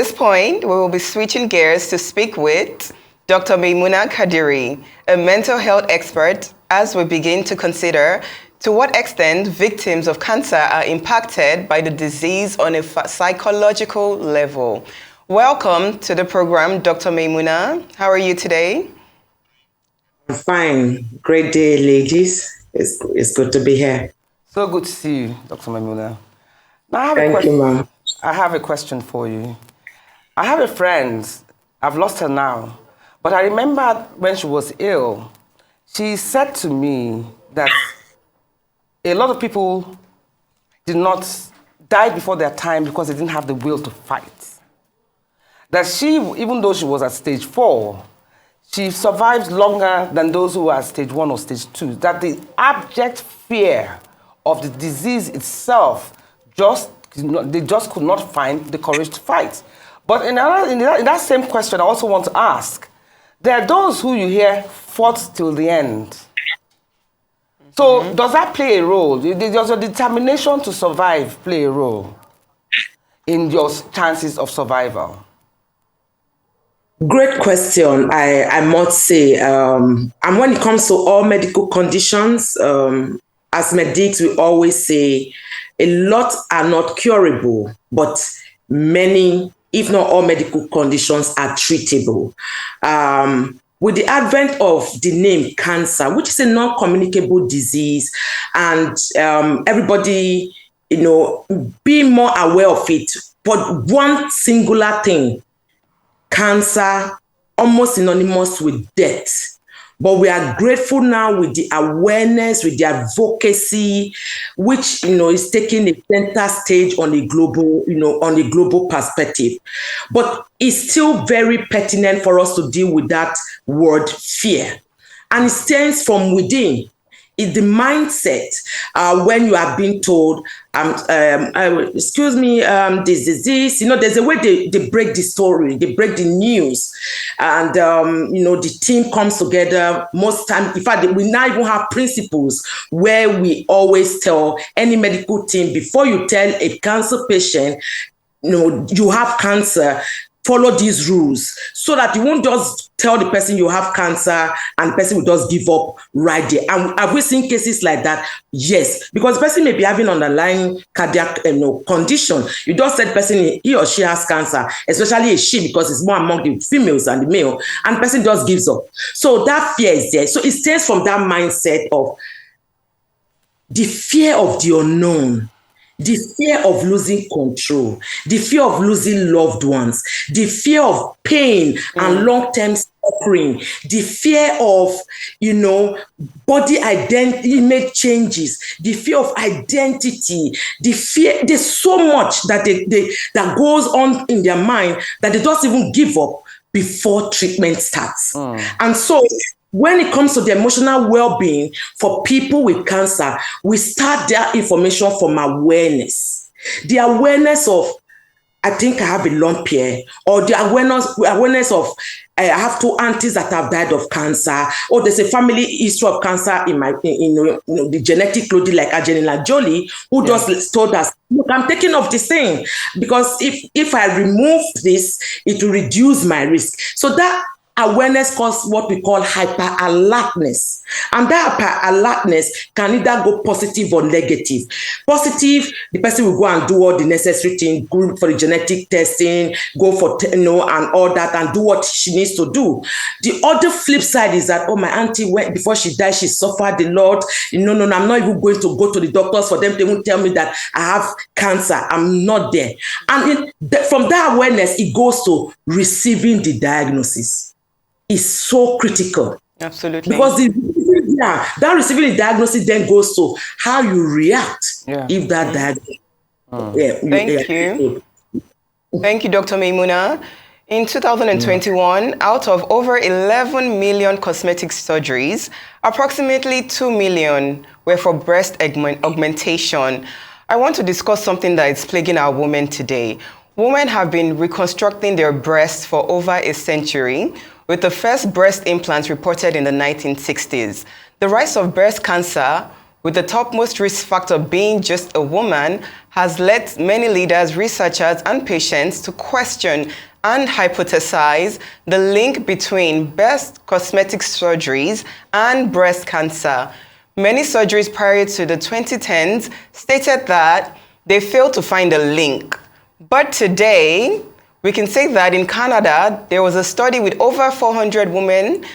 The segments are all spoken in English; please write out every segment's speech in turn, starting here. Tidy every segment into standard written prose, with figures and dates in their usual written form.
this point, we will be switching gears to speak with Dr. Maymunah Kadiri, a mental health expert, as we begin to consider to what extent victims of cancer are impacted by the disease on a psychological level. Welcome to the program, Dr. Maymunah. How are you today? I'm fine. Great day, ladies. It's good to be here. So good to see you, Dr. Maymunah. Now, Thank you, ma'am. I have a question for you. I have a friend. I've lost her now. But I remember when she was ill, she said to me that a lot of people did not die before their time because they didn't have the will to fight. That she, even though she was at stage 4, she survived longer than those who were at stage 1 or stage 2. That the abject fear of the disease itself, they just could not find the courage to fight. But in that same question, I also want to ask, there are those who you hear fought till the end. So does that play a role? Does your determination to survive play a role in your chances of survival? Great question, I must say. And when it comes to all medical conditions, as medics, we always say a lot are not curable, but many, if not all medical conditions are treatable. With the advent of the name cancer, which is a non-communicable disease, and everybody, being more aware of it, but one singular thing, cancer, almost synonymous with death. But we are grateful now with the awareness, with the advocacy, which is taking a center stage on a global perspective. But it's still very pertinent for us to deal with that word fear. And it stems from within. It's the mindset when you are being told, this disease, there's a way they break the story, they break the news. And, the team comes together most time. In fact, we now even have principles where we always tell any medical team, before you tell a cancer patient, you have cancer, follow these rules, so that you won't just tell the person you have cancer and the person will just give up right there. And have we seen cases like that? Yes, because the person may be having underlying cardiac condition. You just said the person, he or she has cancer, especially a she, because it's more among the females than the male, and the person just gives up. So that fear is there. So it stems from that mindset of the fear of the unknown, the fear of losing control, the fear of losing loved ones, the fear of pain and long-term suffering, the fear of, body identity, image changes, the fear of identity, the fear, there's so much that that goes on in their mind that they don't even give up before treatment starts. And so when it comes to the emotional well-being for people with cancer, we start their information from awareness. The awareness of, I think I have a lump here, or the awareness of, I have 2 aunties that have died of cancer, or there's a family history of cancer in my, the genetic loading, like Angelina Jolie, who just told us, look, I'm taking off this thing, because if I remove this, it will reduce my risk. So that awareness causes what we call hyper-alertness. And that hyper-alertness can either go positive or negative. Positive, the person will go and do all the necessary things, go for the genetic testing, go for, and all that, and do what she needs to do. The other flip side is that, my auntie went, before she died, she suffered a lot. No, I'm not even going to go to the doctors for them. They won't tell me that I have cancer. I'm not there. And from that awareness, it goes to receiving the diagnosis. Is so critical. Absolutely. Because that receiving the diagnosis then goes to how you react if that diagnosis. Thank you. Thank you, Dr. Maymunah. In 2021, out of over 11 million cosmetic surgeries, approximately 2 million were for breast augmentation. I want to discuss something that is plaguing our women today. Women have been reconstructing their breasts for over a century, with the first breast implants reported in the 1960s. The rise of breast cancer with the topmost risk factor being just a woman, has led many leaders, researchers, and patients to question and hypothesize the link between breast cosmetic surgeries and breast cancer. Many surgeries prior to the 2010s stated that they failed to find a link. But today, we can say that in Canada, there was a study with over 400 women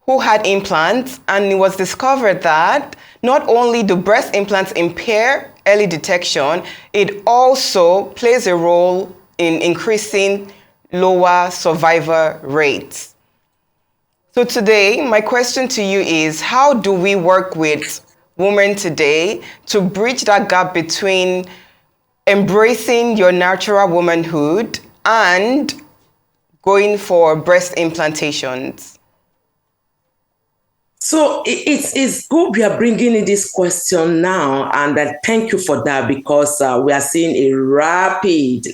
who had implants, and it was discovered that not only do breast implants impair early detection, it also plays a role in increasing lower survivor rates. So today, my question to you is, how do we work with women today to bridge that gap between embracing your natural womanhood and going for breast implantations? So it's good we are bringing in this question now, and thank you for that, because we are seeing a rapid,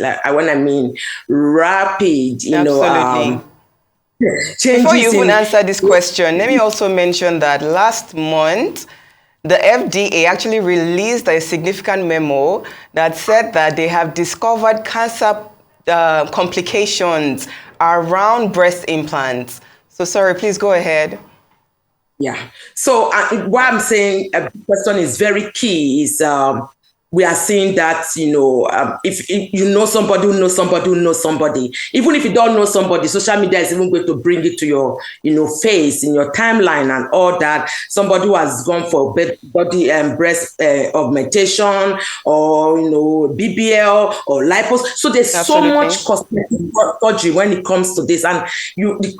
rapid, Absolutely. changes. Before you even answer this question, let me also mention that last month, the FDA actually released a significant memo that said that they have discovered cancer complications around breast implants. So sorry, please go ahead. Yeah. So what I'm saying, the question is very key, is we are seeing that, if you know somebody who knows somebody who knows somebody, even if you don't know somebody, social media is even going to bring it to your, face, in your timeline and all that. Somebody who has gone for body and breast augmentation, or, BBL or lipos. So there's Absolutely. so much cosmetic surgery when it comes to this. And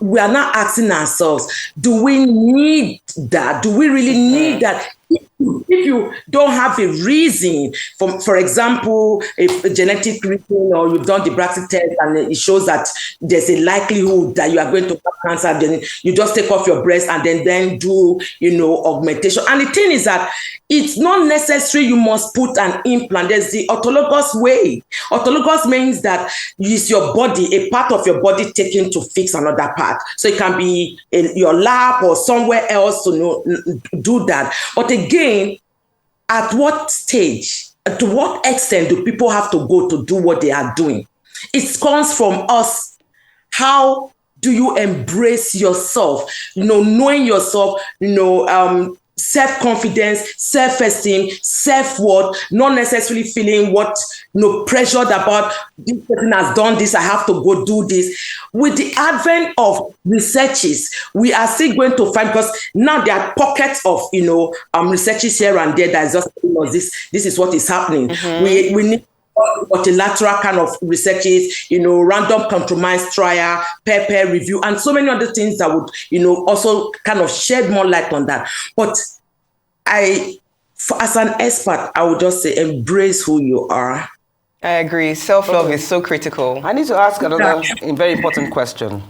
we are now asking ourselves, do we need that? Do we really need that? If you don't have a reason, for example, if a genetic reason, or you've done the Braxy test and it shows that there's a likelihood that you are going to have cancer, then you just take off your breast and then do, augmentation. And the thing is that it's not necessary you must put an implant. There's the autologous way. Autologous means that it's your body, a part of your body taken to fix another part. So it can be your lab or somewhere else to do that. But again, at what stage, to what extent do people have to go to do what they are doing? It comes from us. How do you embrace yourself? Knowing yourself, self-confidence, self-esteem, self-worth, not necessarily feeling pressured about this person has done this, I have to go do this. With the advent of researches, we are still going to find, because now there are pockets of researches here and there that is just this is what is happening. We need multilateral kind of researches, random compromise trial, pair review, and so many other things that would, also kind of shed more light on that. But as an expert, I would just say embrace who you are. I agree. Self-love is so critical. I need to ask another very important question.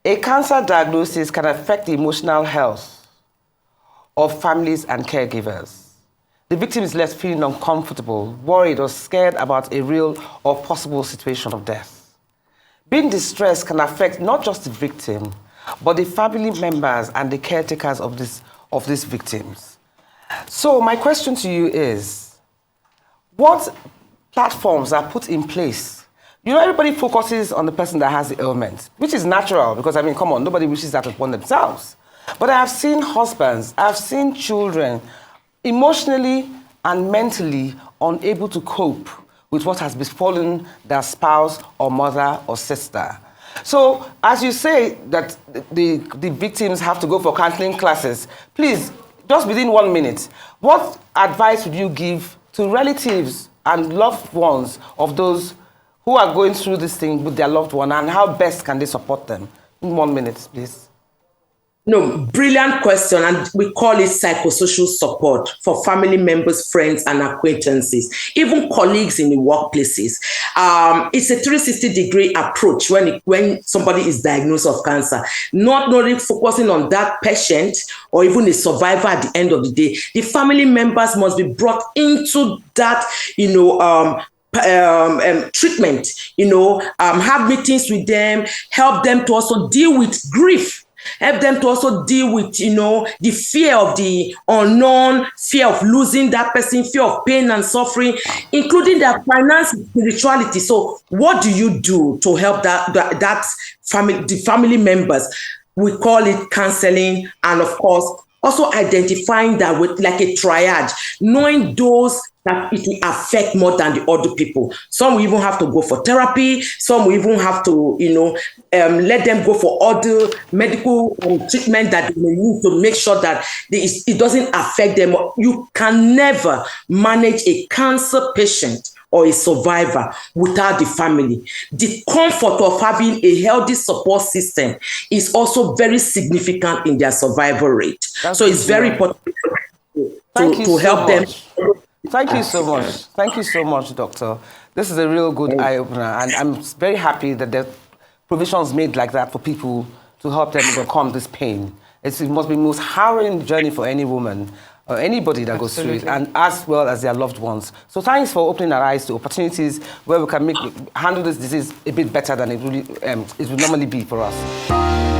A cancer diagnosis can affect the emotional health of families and caregivers. The victim is left feeling uncomfortable, worried, or scared about a real or possible situation of death. Being distressed can affect not just the victim, but the family members and the caretakers of these victims. So my question to you is, what platforms are put in place? Everybody focuses on the person that has the ailment, which is natural, because, come on, nobody wishes that upon themselves. But I have seen husbands, I've seen children, emotionally and mentally unable to cope with what has befallen their spouse or mother or sister. So, as you say that the victims have to go for counseling classes, please, just within 1 minute, what advice would you give to relatives and loved ones of those who are going through this thing with their loved one, and how best can they support them? In 1 minute, please. No, brilliant question. And we call it psychosocial support for family members, friends, and acquaintances, even colleagues in the workplaces. It's a 360-degree approach when somebody is diagnosed of cancer, not only focusing on that patient or even a survivor at the end of the day. The family members must be brought into that, treatment, have meetings with them, help them to also deal with grief. help them to also deal with, the fear of the unknown, fear of losing that person, fear of pain and suffering, including their finance, spirituality. So what do you do to help that family, the family members? We call it counseling, and of course, also identifying that with like a triad, knowing those that it will affect more than the other people. Some will even have to go for therapy. Some will even have to, let them go for other medical treatment that they need to make sure that it doesn't affect them. You can never manage a cancer patient or a survivor without the family. The comfort of having a healthy support system is also very significant in their survival rate. So it's very important to help them. Thank you so much. Thank you so much, Doctor. This is a real good eye-opener, and I'm very happy that there are provisions made like that for people to help them overcome this pain. It must be the most harrowing journey for any woman or anybody that goes through it, and as well as their loved ones. So thanks for opening our eyes to opportunities where we can handle this disease a bit better than it would normally be for us.